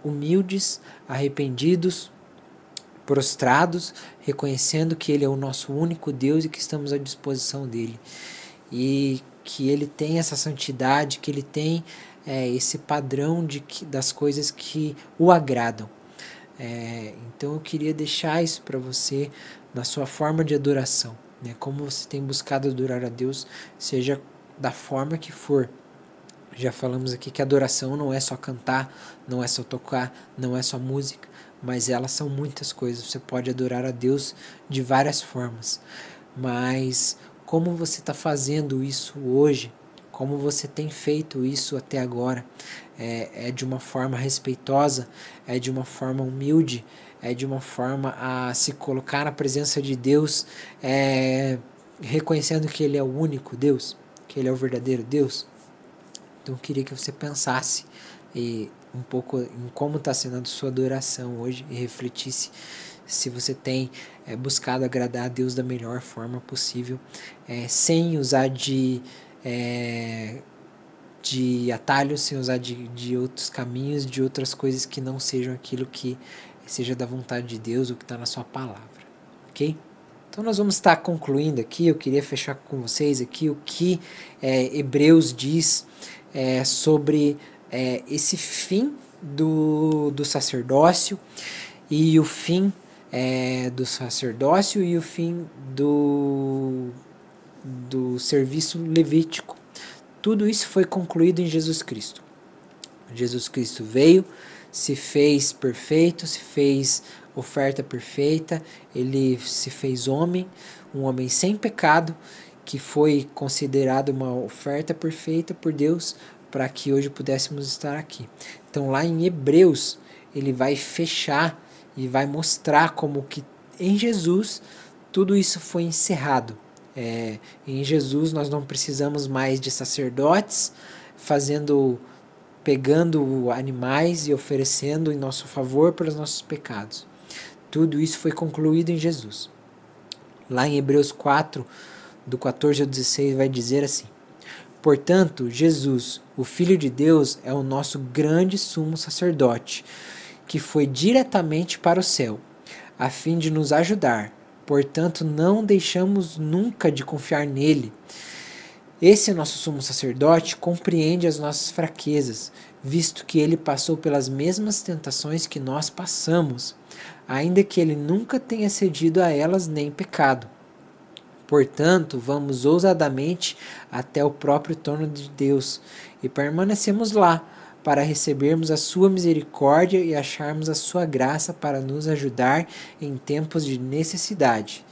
humildes, arrependidos, prostrados, reconhecendo que Ele é o nosso único Deus e que estamos à disposição dEle. E que Ele tem essa santidade, que Ele tem esse padrão das coisas que o agradam. Então eu queria deixar isso para você na sua forma de adoração. Como você tem buscado adorar a Deus, seja da forma que for. Já falamos aqui que adoração não é só cantar, não é só tocar, não é só música, mas elas são muitas coisas. Você pode adorar a Deus de várias formas, mas como você está fazendo isso hoje, como você tem feito isso até agora, é de uma forma respeitosa, é de uma forma humilde, é de uma forma a se colocar na presença de Deus, reconhecendo que Ele é o único Deus, que Ele é o verdadeiro Deus. Então eu queria que você pensasse um pouco em como está sendo a sua adoração hoje e refletisse se você tem buscado agradar a Deus da melhor forma possível, sem usar de atalhos, sem usar de outros caminhos, de outras coisas que não sejam aquilo que seja da vontade de Deus, o que está na sua palavra, ok? Então nós vamos estar concluindo aqui. Eu queria fechar com vocês aqui o que Hebreus diz sobre esse fim do sacerdócio e o fim do sacerdócio e o fim do serviço levítico. Tudo isso foi concluído em Jesus Cristo. Jesus Cristo veio, se fez perfeito, se fez oferta perfeita, ele se fez homem, um homem sem pecado, que foi considerado uma oferta perfeita por Deus para que hoje pudéssemos estar aqui. Então lá em Hebreus ele vai fechar e vai mostrar como que em Jesus tudo isso foi encerrado. Em Jesus nós não precisamos mais de sacerdotes pegando animais e oferecendo em nosso favor pelos nossos pecados. Tudo isso foi concluído em Jesus. Lá em Hebreus 4, do 14 ao 16, vai dizer assim: portanto, Jesus, o Filho de Deus, é o nosso grande sumo sacerdote, que foi diretamente para o céu, a fim de nos ajudar. Portanto, não deixamos nunca de confiar nele. Esse nosso sumo sacerdote compreende as nossas fraquezas, visto que ele passou pelas mesmas tentações que nós passamos, ainda que ele nunca tenha cedido a elas nem pecado. Portanto, vamos ousadamente até o próprio trono de Deus e permanecemos lá, para recebermos a sua misericórdia e acharmos a sua graça para nos ajudar em tempos de necessidade.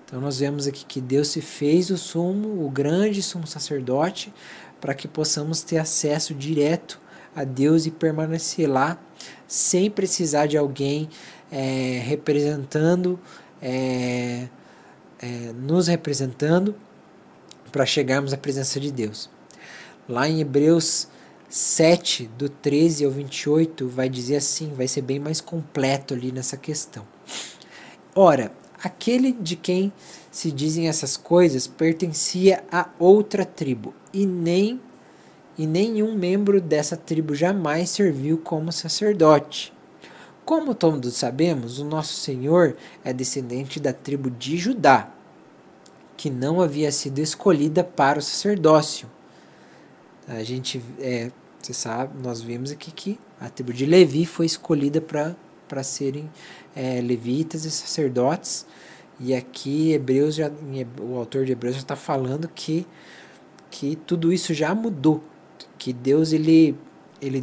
Então nós vemos aqui que Deus se fez o grande sumo sacerdote, para que possamos ter acesso direto a Deus e permanecer lá, sem precisar de alguém nos representando, para chegarmos à presença de Deus. Lá em Hebreus 7, do 13 ao 28, vai dizer assim, vai ser bem mais completo ali nessa questão. Ora, aquele de quem se dizem essas coisas pertencia a outra tribo, e nenhum membro dessa tribo jamais serviu como sacerdote. Como todos sabemos, o nosso Senhor é descendente da tribo de Judá, que não havia sido escolhida para o sacerdócio. Você sabe, nós vimos aqui que a tribo de Levi foi escolhida para serem levitas e sacerdotes, e aqui o autor de Hebreus já está falando que tudo isso já mudou, que Deus ele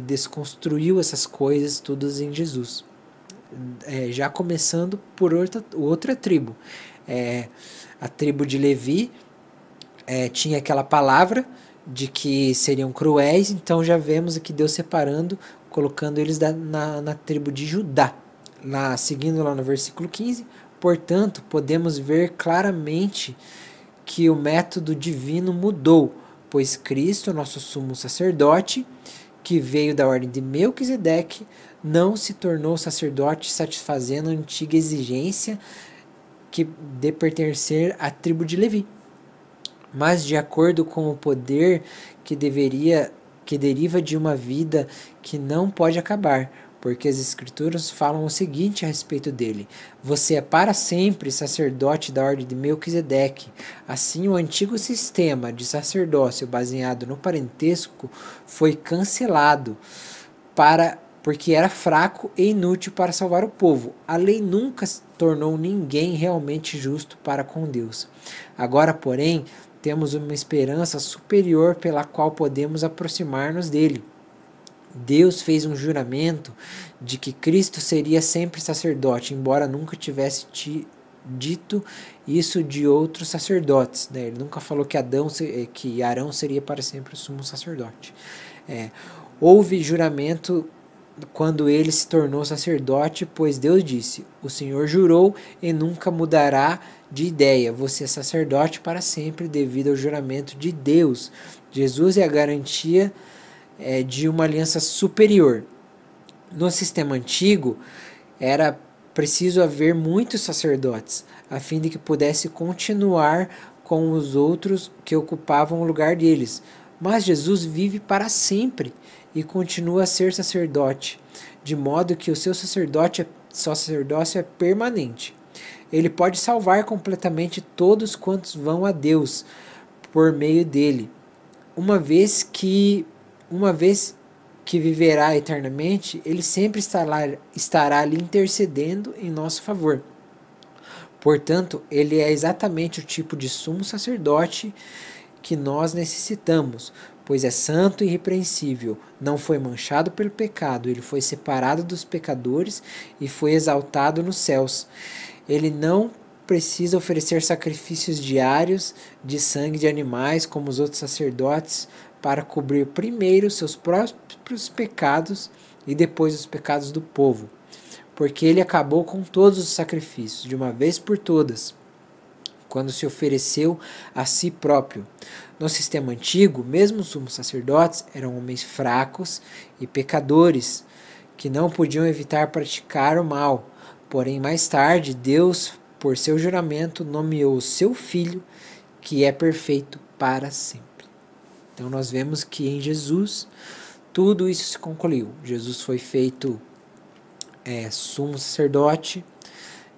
desconstruiu essas coisas todas em Jesus, já começando por outra tribo. A tribo de Levi tinha aquela palavra de que seriam cruéis, então já vemos aqui Deus separando, colocando eles na tribo de Judá. Seguindo lá no versículo 15, portanto, podemos ver claramente que o método divino mudou, pois Cristo, nosso sumo sacerdote, que veio da ordem de Melquisedeque, não se tornou sacerdote satisfazendo a antiga exigência de pertencer à tribo de Levi, mas de acordo com o poder que deriva de uma vida que não pode acabar, porque as Escrituras falam o seguinte a respeito dele: você é para sempre sacerdote da ordem de Melquisedeque. Assim, o antigo sistema de sacerdócio baseado no parentesco foi cancelado porque era fraco e inútil para salvar o povo. A lei nunca tornou ninguém realmente justo para com Deus. Agora, porém, temos uma esperança superior pela qual podemos aproximar-nos dele. Deus fez um juramento de que Cristo seria sempre sacerdote, embora nunca tivesse dito isso de outros sacerdotes. Ele nunca falou que Arão seria para sempre o sumo sacerdote. Houve juramento quando ele se tornou sacerdote, pois Deus disse: o Senhor jurou e nunca mudará de ideia. Você é sacerdote para sempre devido ao juramento de Deus. Jesus é a garantia de uma aliança superior. No sistema antigo, era preciso haver muitos sacerdotes, a fim de que pudesse continuar com os outros que ocupavam o lugar deles. Mas Jesus vive para sempre e continua a ser sacerdote, de modo que o seu sacerdócio é permanente. Ele pode salvar completamente todos quantos vão a Deus por meio dele, uma vez que viverá eternamente. Ele sempre estará ali intercedendo em nosso favor. Portanto, ele é exatamente o tipo de sumo sacerdote que nós necessitamos, pois é santo e irrepreensível, não foi manchado pelo pecado, ele foi separado dos pecadores e foi exaltado nos céus. Ele não precisa oferecer sacrifícios diários de sangue de animais como os outros sacerdotes para cobrir primeiro seus próprios pecados e depois os pecados do povo, porque ele acabou com todos os sacrifícios de uma vez por todas, quando se ofereceu a si próprio. No sistema antigo, mesmo os sumos sacerdotes eram homens fracos e pecadores, que não podiam evitar praticar o mal. Porém, mais tarde, Deus, por seu juramento, nomeou o seu Filho, que é perfeito para sempre. Então nós vemos que em Jesus tudo isso se concluiu. Jesus foi feito sumo sacerdote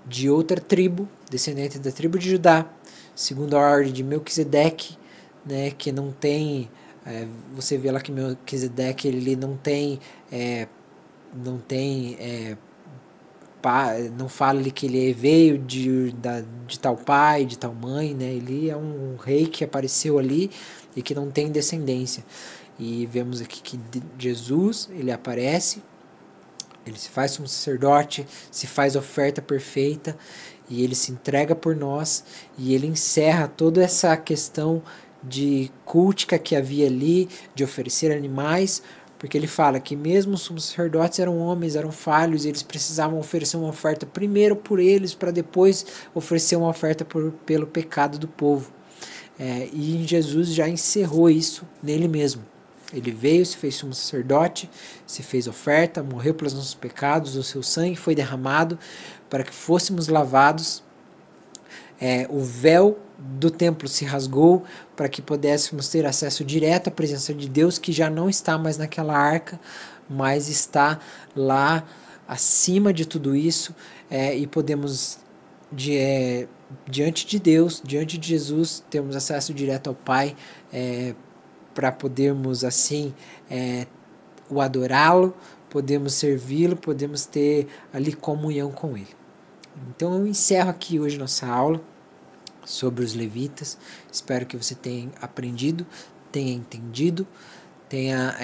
de outra tribo, descendente da tribo de Judá, segundo a ordem de Melquisedeque, né, que não tem, você vê lá que Melquisedeque ele não tem pai, não fala ali que ele veio de tal pai, de tal mãe, né? Ele é um rei que apareceu ali e que não tem descendência. E vemos aqui que Jesus, ele aparece, ele se faz sumo sacerdote, se faz oferta perfeita, e ele se entrega por nós, e ele encerra toda essa questão de cultica que havia ali, de oferecer animais, porque ele fala que mesmo os sumos sacerdotes eram homens, eram falhos, e eles precisavam oferecer uma oferta primeiro por eles, para depois oferecer uma oferta pelo pecado do povo. E Jesus já encerrou isso nele mesmo. Ele veio, se fez sumo sacerdote, se fez oferta, morreu pelos nossos pecados, o seu sangue foi derramado para que fôssemos lavados. O véu do templo se rasgou para que pudéssemos ter acesso direto à presença de Deus, que já não está mais naquela arca, mas está lá acima de tudo isso, e podemos, diante de Deus, diante de Jesus, termos acesso direto ao Pai, para podermos assim o adorá-lo, podemos servi-lo, podemos ter ali comunhão com ele. Então eu encerro aqui hoje nossa aula sobre os levitas. Espero que você tenha aprendido, tenha entendido, tenha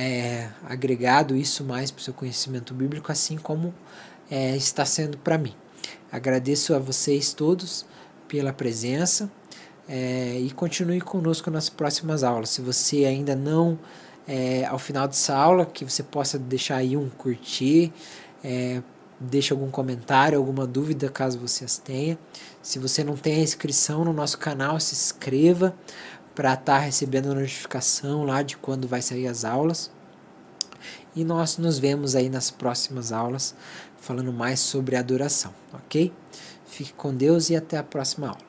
agregado isso mais para o seu conhecimento bíblico, assim como está sendo para mim. Agradeço a vocês todos pela presença, e continue conosco nas próximas aulas. Se você ainda não, ao final dessa aula, que você possa deixar aí um curtir, deixe algum comentário, alguma dúvida, caso você as tenha. Se você não tem a inscrição no nosso canal, se inscreva para estar recebendo a notificação lá de quando vai sair as aulas. E nós nos vemos aí nas próximas aulas, falando mais sobre adoração, ok? Fique com Deus e até a próxima aula.